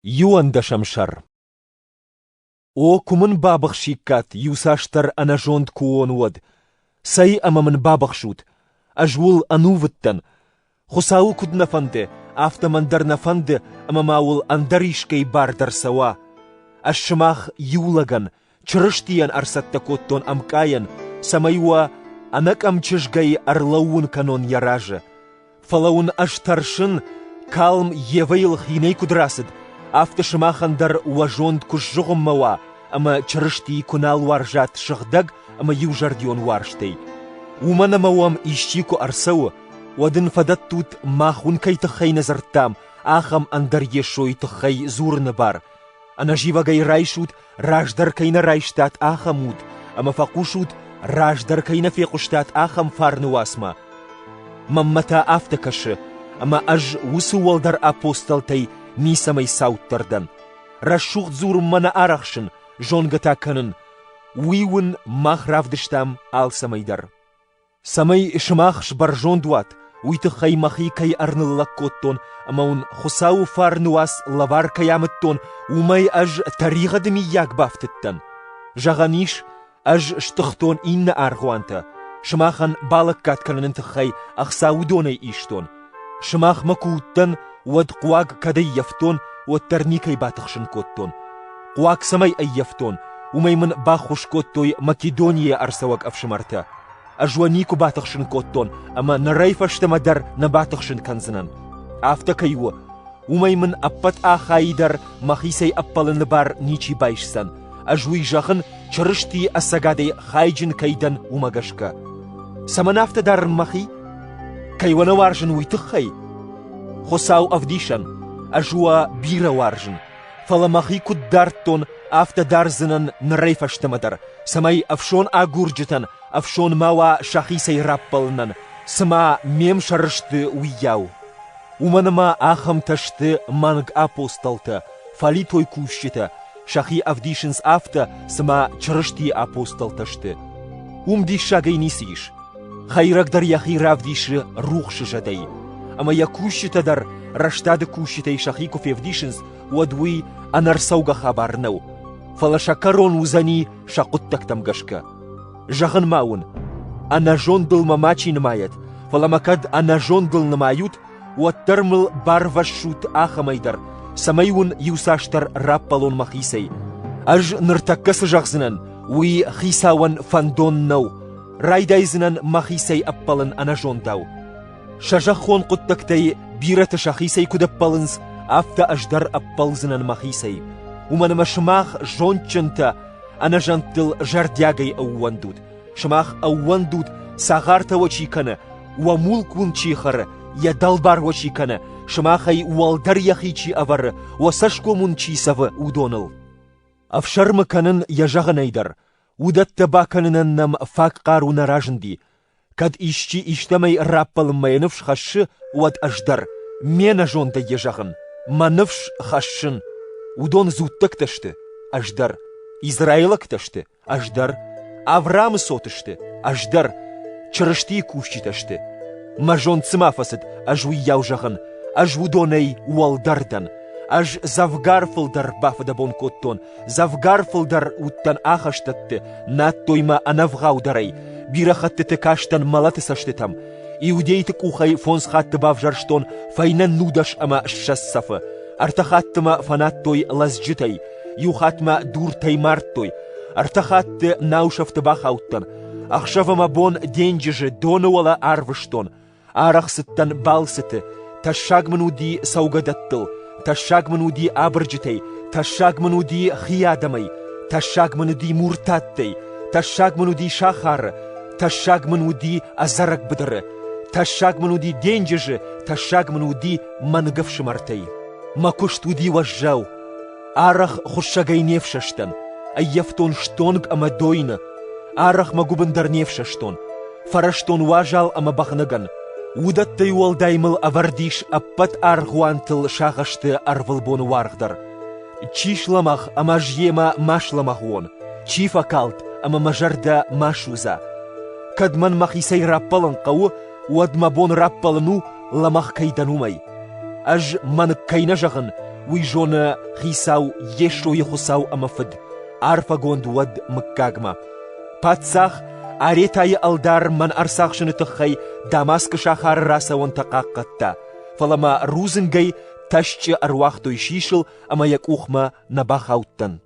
Юан да шамшар. О кумын бабахшиккат юсаштар анажонд куонуад. Сай амамын бабахшут. Ажвул анувыттан. Хусау куднафанде, автомандарнафанде амамаул андаришкей бардар сава. Ашшамах юлаган, чрыштиян арсатта коттон амкаян, самайва анак амчыжгай арлаун канон яража. Фалаун аштаршын калм евейл хиней кудрасыд. Автошамахандар уажонд кушжугым мава, ама чрышти кунал варжат шахдаг, ама южардион варштей. Умана мавам ищику арсау, вадын фадат тут махун кай тахай назартам, ахам андар ешой тахай зурны бар. Ана живагай райшут, раждар кайна райштат ахамут, ама факушут, раждар кайна фекуштат ахам фарнуасма. Маммата автокашы, ама аж усуалдар апостолтай, мисамай сауттардан. Рашух зурм мана арахшын, жонгата канын. Уиун мах равдыштам алсамайдар. Самай шмахш баржон дуат, уйтыхай махи кай арнылла коттон, амаун хусау фарнуас лавар каямыттон, умай аж тарихадыми як бафтыттан. Жағаниш аж штыхтон инна аргуанта. Шмахан балык катканын тыхай ахсаудонай иштон. Шмах макуттан вад қуаг кадай яфтон, вад тарникай батықшын коттон. Қуаг самай айяфтон, умаймын бахуш коттой Македония арсавак авшымарта. Ажуанику батықшын коттон, ама нарайфаштамадар на батықшын канзынан. Афта кайуа, умаймын аппат ахайдар махисай аппалыны бар ничи байшсан. Ажуи жағын чырышти асагадай хайджин кайдан умагашка. Саманафта дар махи, кайвана варжын уйтықхай. Хосау авдишан, ажуа бира варжын. Фаламахи куддартон автодарзынан нарайфаштамадар. Самай авшон агурджитан, авшон мава шахисай раппалнан. Сама мем шарышты уяу. Уманама ахам ташты манг апостолта. Фали той кущита. Шахи авдишинс авта сама чрышти апостолташты. Умди шагай нисиш. Хайрагдар яхи равдиши рухши жадай. Ама я кущитадар раштады кущитай шахи кофевдишинс уадвуи анарсауга хабарнау. Фалаша карон узани шакуттактам гашка. Жахын маун. Анажон дыл мамачи намаят. Фаламакад анажон дыл намают, уаттармыл барвашут ахамайдар. Самайун юсаштар раппалон махисай. Аж ныртаккасы жақзынан, уи хисауан фандоннау. Райдайзынан махисай аппалын анажондау. Шажахон құттактай бираты шахисай кудаппалынс, афта аждар аппалзынан махисай. Уманама шмах жончынта анажантыл жардягай ауандуд. Шмах ауандуд сағарта вачикана, уамулкун чихары, я далбар вачикана, шмахай уалдар яхичи авары, уасашкомун чисавы удоныл. Авшармы канын яжағанайдар, удатта баканынан нам факқару наражынди. Кад ищи иштамай раппалынмайынывш хашы уад аждар, мена жонда ежағын, манывш хашын. Удон зуттак ташты, аждар, Израилак ташты, аждар, Авраам сотышты, аждар, чырышти кущи ташты. Мажон цымафасыд, ажуй яужағын, аж удонай уалдардан, аж завгарфылдар бафада бон коттон, завгарфылдар уттан ахаштатты, над тойма анавгаударай, бирахатты каштан малаты саштытам, иудейты кухай фонсхатты бавжарштон, файнан нудаш ама шассафы, артахаттыма фанаттой лазджитай, юхатма дуртай марттой, артахатты наушафты бахауттан, ахшавама бон денджижы донуала арвыштон, арахсыттан балсыты, ташагмануди саугадаттыл, ташагмануди абырджитай, ташагмануди хиядамай, ташагмануди муртаттай, ташагмануди шахары, ташагмануди азарак быдыры, ташагмануди денджижы, ташагмануди мангавшымартай. Макуштуди важжау, арах хушагайневшаштан, айяфтон штонг амадойна, арах магубандарневшаштон, фараштон важал амабахнаган, удаттай уалдаймыл авардиш аппат аргуантыл шағашты арвылбон варгдар. Чишламах амажьема машламахуон, чифакалт амамажарда машуза. Кадман махисай раппалын қауы, уадмабон раппалыну ламах кайданумай. Аж маны кайна жағын, ويجونا خيساو يشو يخساو أمفد عارفة جوند ود مكاغما باتساخ أريتاي ألدار من أرساخ شنتخي داماسك شاخار راسا وانتقاقتا فلما روزنجي تشتي أرواح دوي شيشل أما يكوخما نباخاوتن